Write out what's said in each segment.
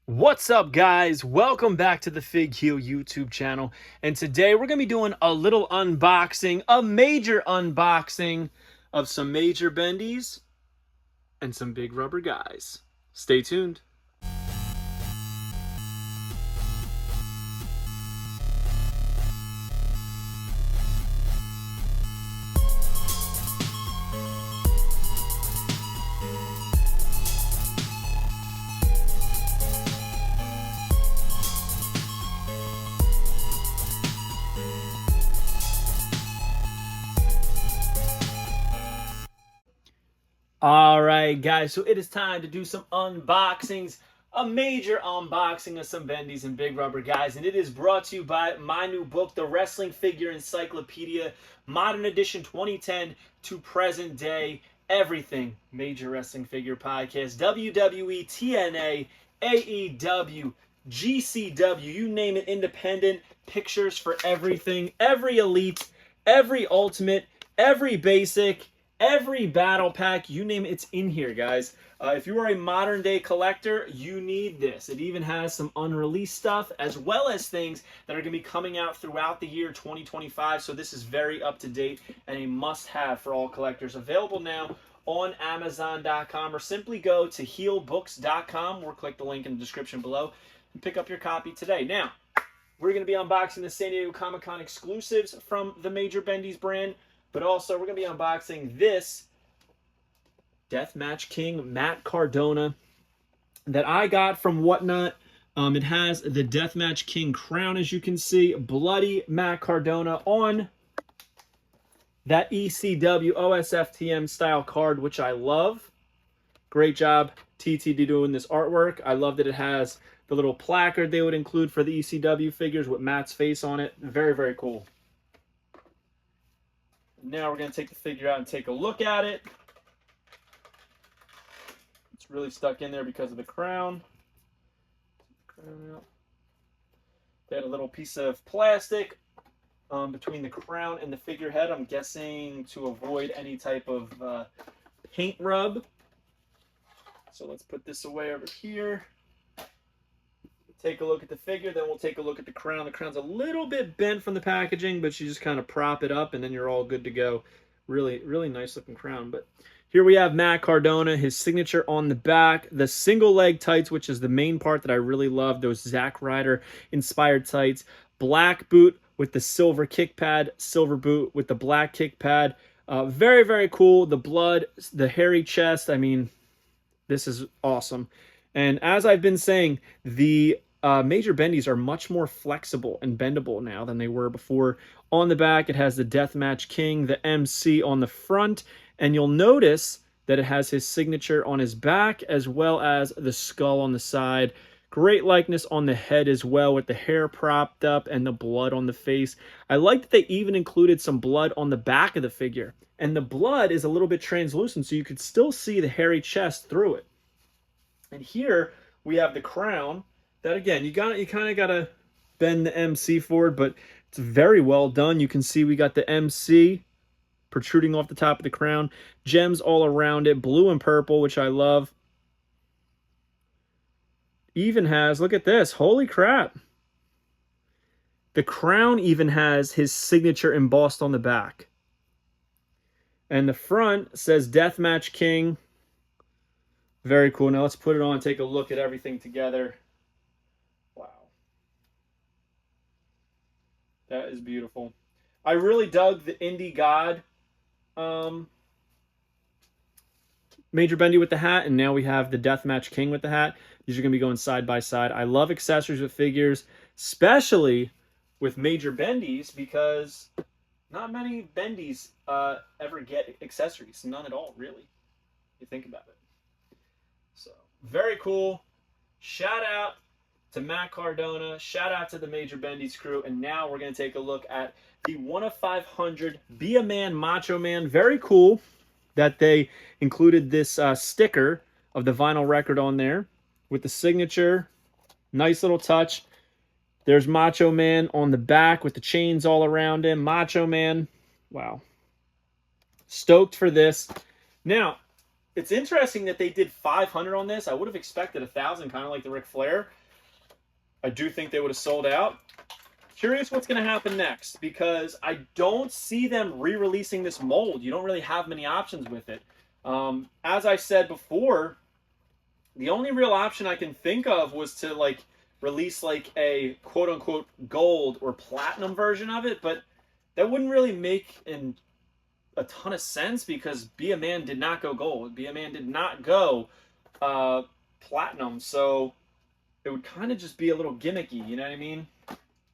What's up, guys? Welcome back to the Fig Heel YouTube channel. And today we're going to be doing a little unboxing, a major unboxing of some major bendies and some big rubber guys. Stay tuned. All right, guys, so it is time to do some unboxings, a major unboxing of some bendies and big rubber guys, and it is brought to you by my new book, The Wrestling Figure Encyclopedia, Modern Edition 2010 to present day, everything major wrestling figure podcast, WWE, TNA, AEW, GCW, you name it, independent, pictures for everything, every elite, every ultimate, every basic, every battle pack, you name it, it's in here, guys. If you are a modern day collector, you need this. It even has some unreleased stuff as well as things that are going to be coming out throughout the year 2025. So this is very up to date and a must have for all collectors. Available now on Amazon.com, or simply go to heelbooks.com or click the link in the description below and pick up your copy today. Now, we're going to be unboxing the San Diego Comic-Con exclusives from the Major Bendies brand. But also, we're going to be unboxing this Deathmatch King Matt Cardona that I got from Whatnot. It has the Deathmatch King crown, as you can see. Bloody Matt Cardona on that ECW OSFTM style card, which I love. Great job, TTD, doing this artwork. I love that it has the little placard they would include for the ECW figures with Matt's face on it. Very, very cool. Now we're going to take the figure out and take a look at it. It's really stuck in there because of the crown. They had a little piece of plastic between the crown and the figurehead, I'm guessing to avoid any type of paint rub. So let's put this away over here. Take a look at the figure, then we'll take a look at the crown. The crown's a little bit bent from the packaging, but you just kind of prop it up and then you're all good to go. Really, really nice looking crown. But here we have Matt Cardona, his signature on the back, the single leg tights, which is the main part that I really love, those Zack Ryder inspired tights, black boot with the silver kick pad, silver boot with the black kick pad. Very, very cool. The blood, the hairy chest. I mean, this is awesome. And as I've been saying, the Major Bendies are much more flexible and bendable now than they were before. On the back, it has the Deathmatch King, the MC on the front, and you'll notice that it has his signature on his back as well as the skull on the side. Great likeness on the head as well, with the hair propped up and the blood on the face. I like that they even included some blood on the back of the figure, and the blood is a little bit translucent, so you could still see the hairy chest through it. And here we have the crown. That, again, you kind of gotta bend the MC forward, but it's very well done. You can see we got the MC protruding off the top of the crown, gems all around it, blue and purple, which I love. Even has, look at this, holy crap, the crown even has his signature embossed on the back, and the front says Deathmatch King. Very cool. Now let's put it on and take a look at everything together. Wow. That is beautiful. I really dug the Indie God Major Bendy with the hat, and now we have the Deathmatch King with the hat. These are going to be going side by side. I love accessories with figures, especially with Major Bendies, because not many Bendies ever get accessories. None at all, really. You think about it. So, very cool. Shout out to Matt Cardona. Shout out to the Major Bendies crew. And now we're going to take a look at the 1 of 500 Be a Man, Macho Man. Very cool that they included this sticker of the vinyl record on there with the signature. Nice little touch. There's Macho Man on the back with the chains all around him. Macho Man. Wow. Stoked for this. Now, it's interesting that they did 500 on this. I would have expected 1,000, kind of like the Ric Flair. I do think they would have sold out. Curious what's going to happen next, because I don't see them re-releasing this mold. You don't really have many options with it. As I said before, the only real option I can think of was to like release like a quote-unquote gold or platinum version of it, but that wouldn't really make a ton of sense, because Be a Man did not go gold. Be a Man did not go platinum, so it would kind of just be a little gimmicky, you know what I mean?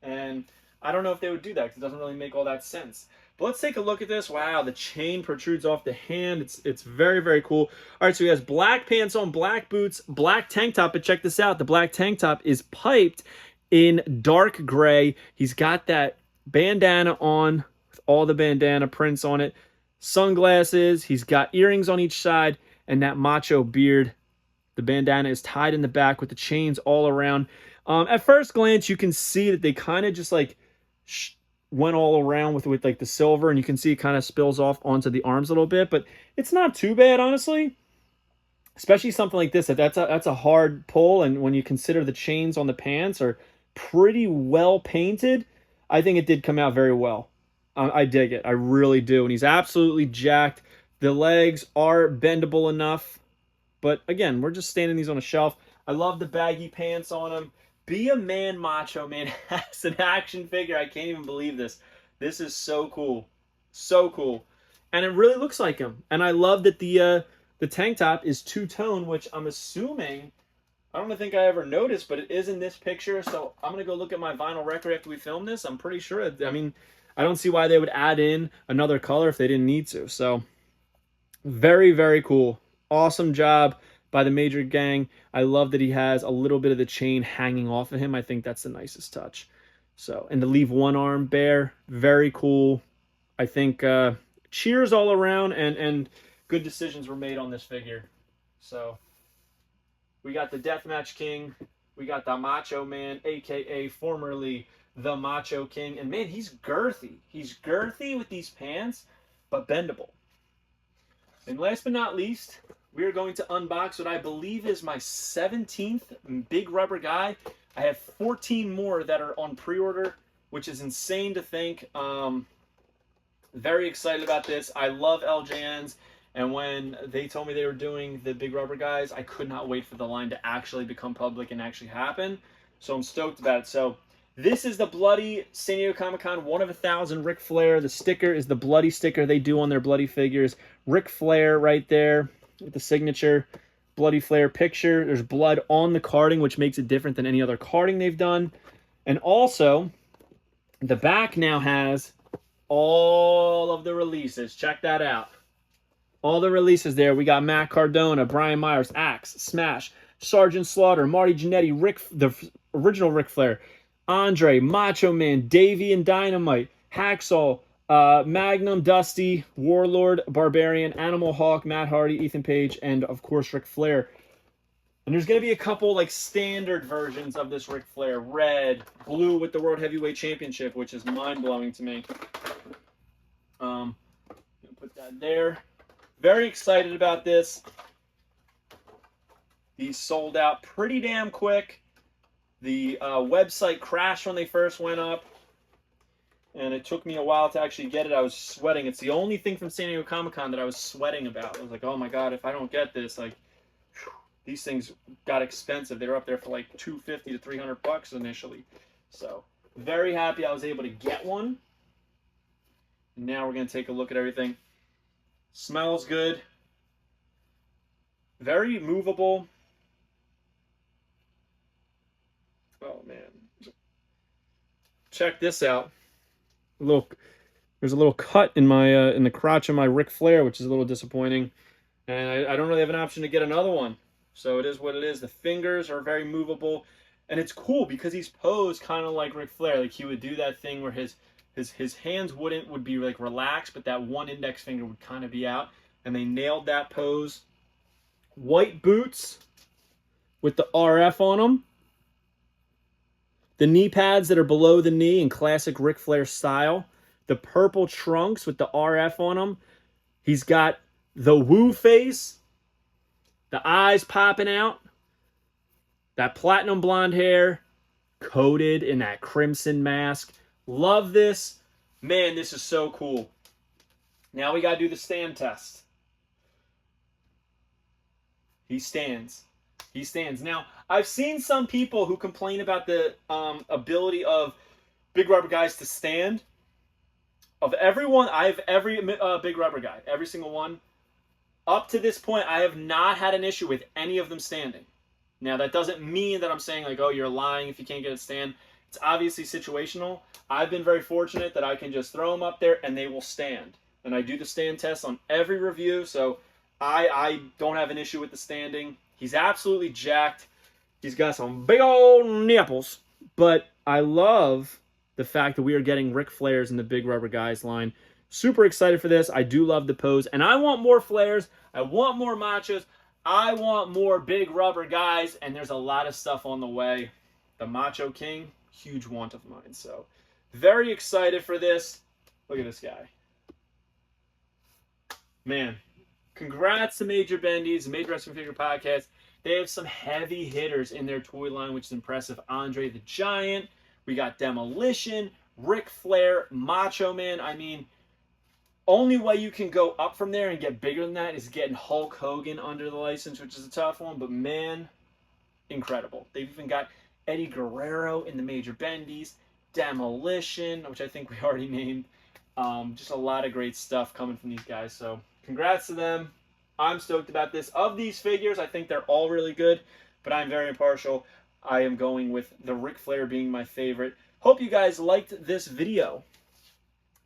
And I don't know if they would do that, because it doesn't really make all that sense. But let's take a look at this. Wow, the chain protrudes off the hand. It's very, very cool. All right, so he has black pants on, black boots, black tank top. But check this out. The black tank top is piped in dark gray. He's got that bandana on with all the bandana prints on it. Sunglasses. He's got earrings on each side and that macho beard. The bandana is tied in the back with the chains all around. At first glance, you can see that they kind of just like went all around with like the silver, and you can see it kind of spills off onto the arms a little bit, but it's not too bad, honestly. Especially something like this, that's a hard pull, and when you consider the chains on the pants are pretty well painted, I think it did come out very well. I dig it. I really do. And he's absolutely jacked. The legs are bendable enough, but again, we're just standing these on a shelf. I love the baggy pants on him. Be a Man Macho Man has an action figure. I can't even believe this. This is so cool. So cool. And it really looks like him. And I love that the tank top is two-tone, which I'm assuming, I don't think I ever noticed, but it is in this picture. So I'm going to go look at my vinyl record after we film this. I'm pretty sure. I mean, I don't see why they would add in another color if they didn't need to. So very, very cool. Awesome job by the Major Gang. I love that he has a little bit of the chain hanging off of him. I think that's the nicest touch. So, and to leave one arm bare, very cool. I think cheers all around, and good decisions were made on this figure. So, we got the Deathmatch King. We got the Macho Man, a.k.a. formerly the Macho King. And man, he's girthy. He's girthy with these pants, but bendable. And last but not least, we are going to unbox what I believe is my 17th big rubber guy. I have 14 more that are on pre-order, which is insane to think. Very excited about this. I love LJNs, and when they told me they were doing the big rubber guys, I could not wait for the line to actually become public and actually happen. So I'm stoked about it. So this is the bloody San Diego Comic-Con 1 of 1,000 Ric Flair. The sticker is the bloody sticker they do on their bloody figures. Ric Flair right there with the signature bloody Flair picture. There's blood on the carding, which makes it different than any other carding they've done. And also, the back now has all of the releases. Check that out. All the releases there. We got Matt Cardona, Brian Myers, Axe, Smash, Sergeant Slaughter, Marty Jannetty, the original Ric Flair, Andre, Macho Man, Davey and Dynamite, Hacksaw, Magnum, Dusty, Warlord, Barbarian, Animal Hawk, Matt Hardy, Ethan Page, and of course Ric Flair. And there's going to be a couple like standard versions of this Ric Flair. Red, blue with the World Heavyweight Championship, which is mind-blowing to me. Put that there. Very excited about this. These sold out pretty damn quick. The website crashed when they first went up, and it took me a while to actually get it. I was sweating. It's the only thing from San Diego Comic-Con that I was sweating about. I was like, oh my god, if I don't get this, like, whew, these things got expensive. They were up there for like $250 to $300 initially. So very happy I was able to get one. Now we're going to take a look at everything. Smells good. Very movable. Oh man. Check this out. Look, there's a little cut in my in the crotch of my Ric Flair, which is a little disappointing. And I don't really have an option to get another one. So it is what it is. The fingers are very movable. And it's cool because he's posed kind of like Ric Flair. Like he would do that thing where his hands would be like relaxed, but that one index finger would kind of be out. And they nailed that pose. White boots with the RF on them. The knee pads that are below the knee in classic Ric Flair style. The purple trunks with the RF on them. He's got the woo face The eyes popping out. That platinum blonde hair coated in that crimson mask. Love this. Man, this is so cool. Now we got to do the stand test. He stands. He stands. Now, I've seen some people who complain about the ability of big rubber guys to stand. Of everyone, I have every big rubber guy, every single one. Up to this point, I have not had an issue with any of them standing. Now, that doesn't mean that I'm saying, like, oh, you're lying if you can't get a stand. It's obviously situational. I've been very fortunate that I can just throw them up there and they will stand. And I do the stand test on every review, so I don't have an issue with the standing. He's absolutely jacked. He's got some big old nipples. But I love the fact that we are getting Ric Flairs in the Big Rubber Guys line. Super excited for this. I do love the pose. And I want more Flairs. I want more Machos. I want more Big Rubber Guys. And there's a lot of stuff on the way. The Macho King, huge want of mine. So, very excited for this. Look at this guy. Man, congrats to Major Bendies, Major Wrestling Figure Podcast. They have some heavy hitters in their toy line, which is impressive. Andre the Giant. We got Demolition, Ric Flair, Macho Man. I mean, only way you can go up from there and get bigger than that is getting Hulk Hogan under the license, which is a tough one. But man, incredible. They've even got Eddie Guerrero in the Major Bendies, Demolition, which I think we already named. Just a lot of great stuff coming from these guys. So congrats to them. I'm stoked about this. Of these figures, I think they're all really good, but I'm very impartial. I am going with the Ric Flair being my favorite. Hope you guys liked this video.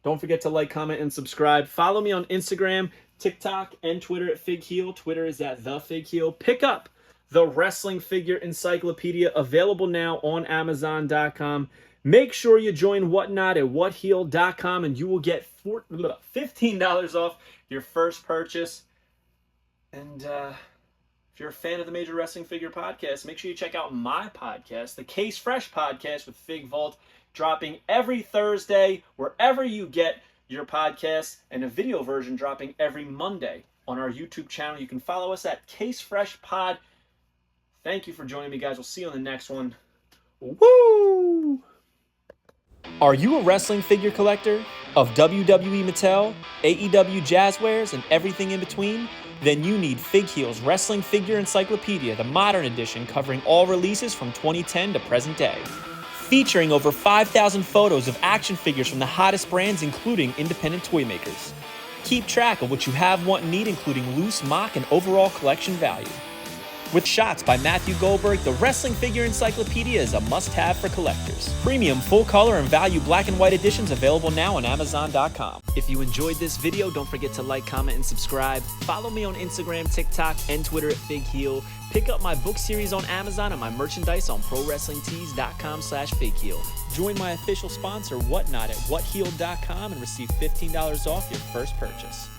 Don't forget to like, comment, and subscribe. Follow me on Instagram, TikTok, and Twitter at FigHeel. Twitter is at TheFigHeel. Pick up the Wrestling Figure Encyclopedia, available now on Amazon.com. Make sure you join Whatnot at whatheel.com, and you will get $15 off your first purchase. And if you're a fan of the Major Wrestling Figure Podcast, make sure you check out my podcast, the Case Fresh Podcast with Fig Vault, dropping every Thursday wherever you get your podcasts, and a video version dropping every Monday on our YouTube channel. You can follow us at Case Fresh Pod. Thank you for joining me, guys. We'll see you on the next one. Woo! Are you a wrestling figure collector of WWE Mattel, AEW Jazzwares, and everything in between? Then you need FigHeel's Wrestling Figure Encyclopedia, the modern edition covering all releases from 2010 to present day. Featuring over 5,000 photos of action figures from the hottest brands, including independent toy makers. Keep track of what you have, want, and need, including loose, mock, and overall collection value. With shots by Matthew Goldberg, the Wrestling Figure Encyclopedia is a must-have for collectors. Premium, full-color, and value black and white editions available now on Amazon.com. If you enjoyed this video, don't forget to like, comment, and subscribe. Follow me on Instagram, TikTok, and Twitter at FigHeel. Pick up my book series on Amazon and my merchandise on ProWrestlingTees.com/FigHeel. Join my official sponsor, Whatnot, at whatheel.com and receive $15 off your first purchase.